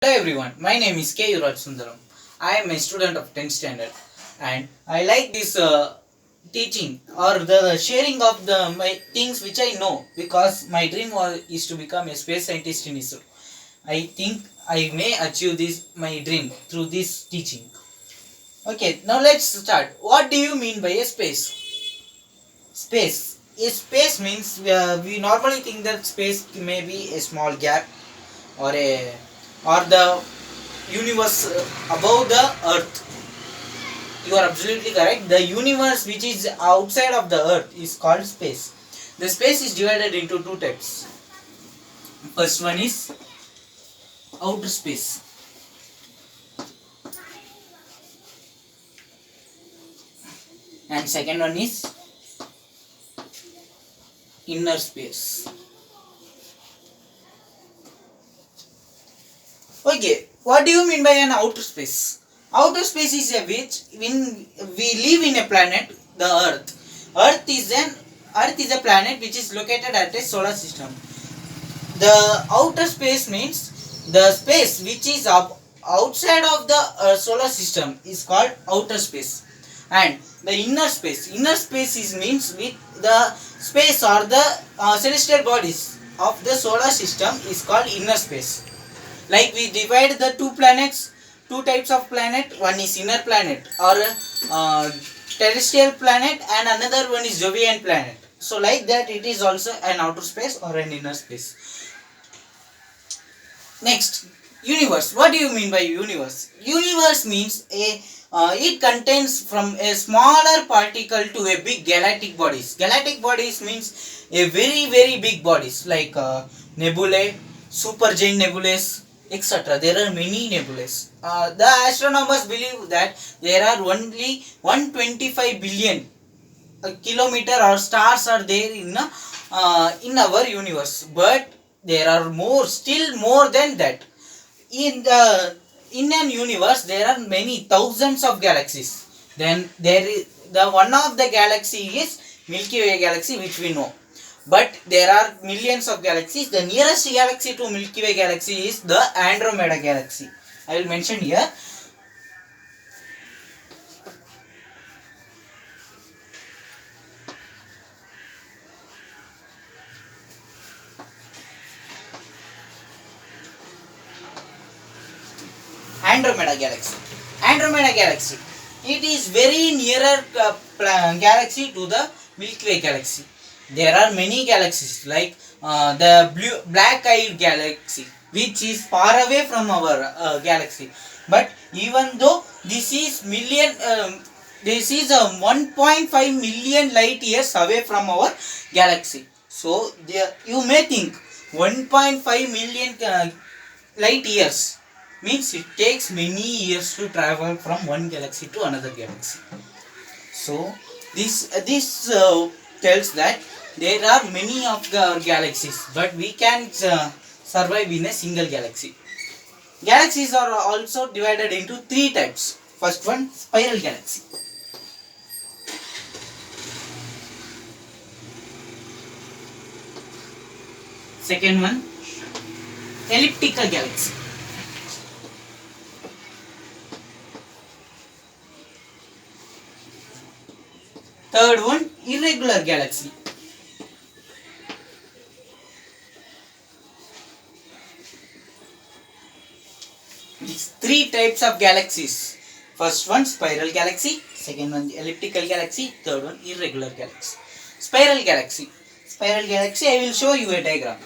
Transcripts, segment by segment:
Hello everyone, my name is K. Yuraj Sundaram. I am a student of 10th standard and I like this teaching or the sharing of my things which I know because my dream is to become a space scientist in ISRO. I think I may achieve this my dream through this teaching. Okay, now let's start. What do you mean by a space? Space. A space means we normally think that space may be a small gap or the universe above the earth. You are absolutely correct. The universe which is outside of the earth is called space. The space is divided into two types. First one is outer space. And second one is inner space. Okay, what do you mean by an outer space? Outer space is a which when we live in a planet, the Earth. Earth is a planet which is located at a solar system. The outer space means the space which is outside of the solar system is called outer space. And the inner space is means with the space or the celestial bodies of the solar system is called inner space. Like we divide the two types of planet. One is inner planet or terrestrial planet, and another one is Jovian planet. So like that, it is also an outer space or an inner space. Next, universe. What do you mean by universe? Universe means it contains from a smaller particle to a big galactic bodies. Galactic bodies means a very big bodies like nebulae, supergiant nebulae, etc. There are many nebulae. The astronomers believe that there are only 125 billion kilometer or stars are there in our universe, but there are still more than that. In an universe there are many thousands of galaxies. Then there is the one of the galaxy is Milky Way galaxy, which we know, but there are millions of galaxies. The nearest galaxy to Milky Way galaxy is the Andromeda galaxy. I will mention here. Andromeda galaxy. Andromeda galaxy. It is very nearer galaxy to the Milky Way galaxy. There are many galaxies like the black-eyed galaxy, which is far away from our galaxy. But even though this is 1.5 million light years away from our galaxy. So you may think 1.5 million light years means it takes many years to travel from one galaxy to another galaxy. So this tells that there are many of the galaxies, but we can survive in a single galaxy. Galaxies are also divided into three types. First one, spiral galaxy. Second one, elliptical galaxy. Third one, irregular galaxy. These three types of galaxies. First one, spiral galaxy. Second one, elliptical galaxy. Third one, irregular galaxy. Spiral galaxy. Spiral galaxy, I will show you a diagram.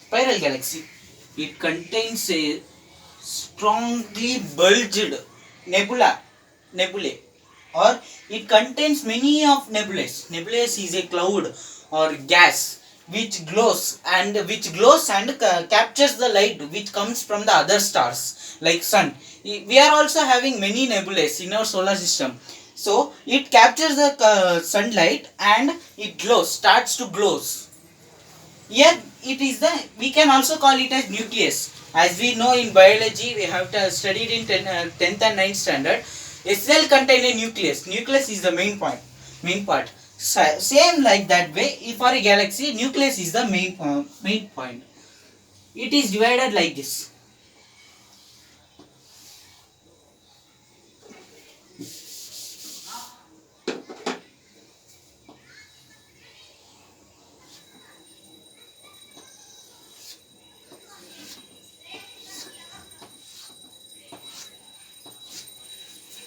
Spiral galaxy. It contains a strongly bulged nebulae, or it contains many of nebulae. Nebulae is a cloud or gas which glows and captures the light which comes from the other stars like sun. We are also having many nebulae in our solar system. So it captures the sunlight and it glows, starts to glows. Here it is the, we can also call it as nucleus. As we know in biology, we have to studied in 10th and 9th standard. A cell contain a nucleus. Nucleus is the main point, main part. Same like that way, if for a galaxy, nucleus is the main point. It is divided like this.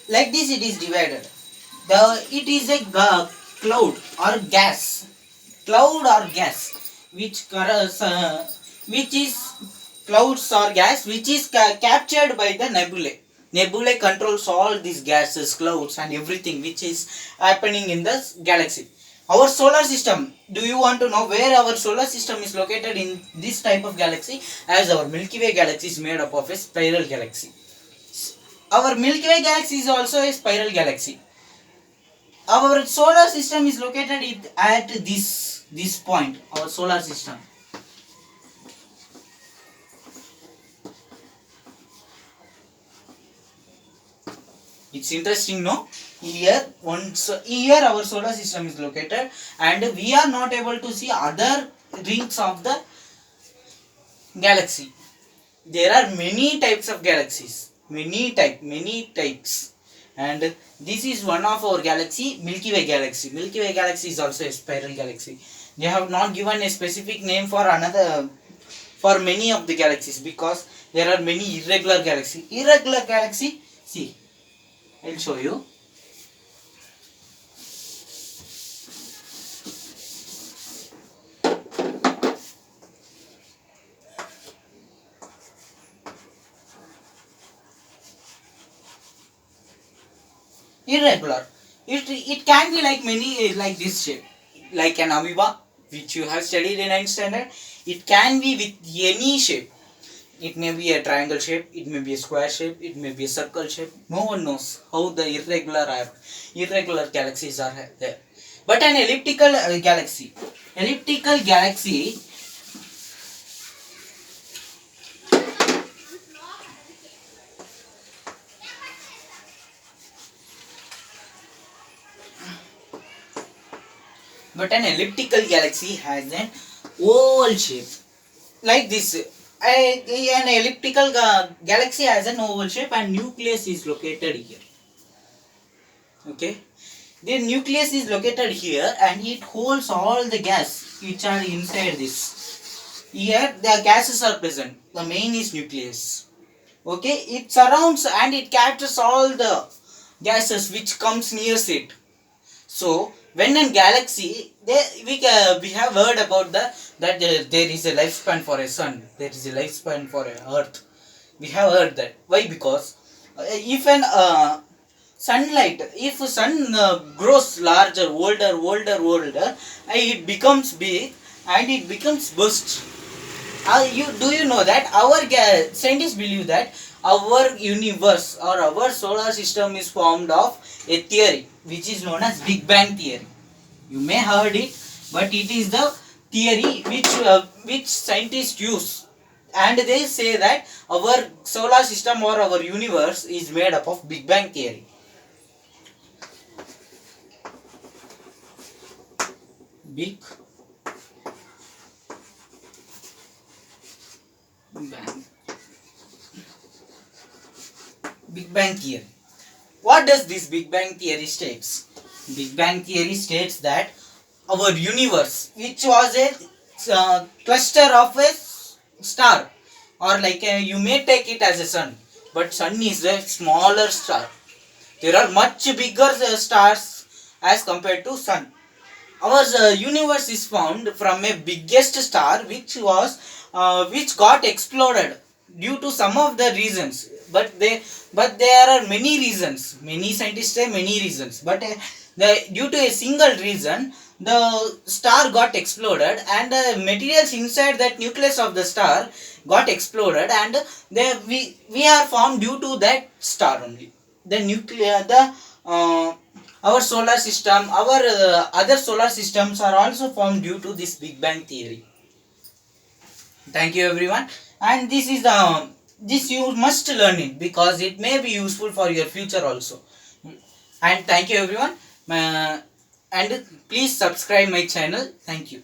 Like this it is divided. It is a cloud or gas, cloud or gas, which is clouds or gas, which is captured by the nebulae. Nebulae controls all these gases, clouds and everything which is happening in the galaxy. Our solar system, do you want to know where our solar system is located in this type of galaxy? As our Milky Way galaxy is made up of a spiral galaxy. Our Milky Way galaxy is also a spiral galaxy. Our solar system is located at this point, our solar system. It's interesting, no? Here our solar system is located, and we are not able to see other rings of the galaxy. There are many types of galaxies, many types, and this is one of our galaxy, Milky Way galaxy. Milky Way galaxy is also a spiral galaxy. They have not given a specific name for for many of the galaxies, because there are many irregular galaxy. Irregular galaxy, see, I'll show you. Irregular. It can be like many, like this shape, like an amoeba, which you have studied in 9th standard. It can be with any shape. It may be a triangle shape, it may be a square shape, it may be a circle shape. No one knows how the irregular galaxies are there. But an elliptical galaxy, has an oval shape like this. An elliptical galaxy has an oval shape and nucleus is located here. Okay, the nucleus is located here and it holds all the gas which are inside this. Here the gases are present. The main is nucleus. Okay, it surrounds and it captures all the gases which comes near it. So when in galaxy, we have heard about that there is a lifespan for a sun, there is a lifespan for a earth. We have heard that. Why? Because if an if sun grows larger, older, it becomes big and it becomes burst. Do you know that our scientists believe that our universe or our solar system is formed of a theory which is known as Big Bang theory. You may heard it, but it is the theory which scientists use, and they say that our solar system or our universe is made up of Big Bang theory. Big Bang. Big Bang theory. What does this Big Bang theory states? Big Bang theory states that our universe, which was a cluster of a star, or like you may take it as a sun, but sun is a smaller star. There are much bigger stars as compared to sun. Our universe is formed from a biggest star which got exploded due to some of the reasons, but there are many reasons. Many scientists say many reasons, but due to a single reason, the star got exploded and the materials inside that nucleus of the star got exploded, and we are formed due to that star only. The our solar system, our other solar systems are also formed due to this Big Bang theory. Thank you everyone, and this is the this you must learn it because it may be useful for your future also. And thank you everyone, and please subscribe my channel. Thank you.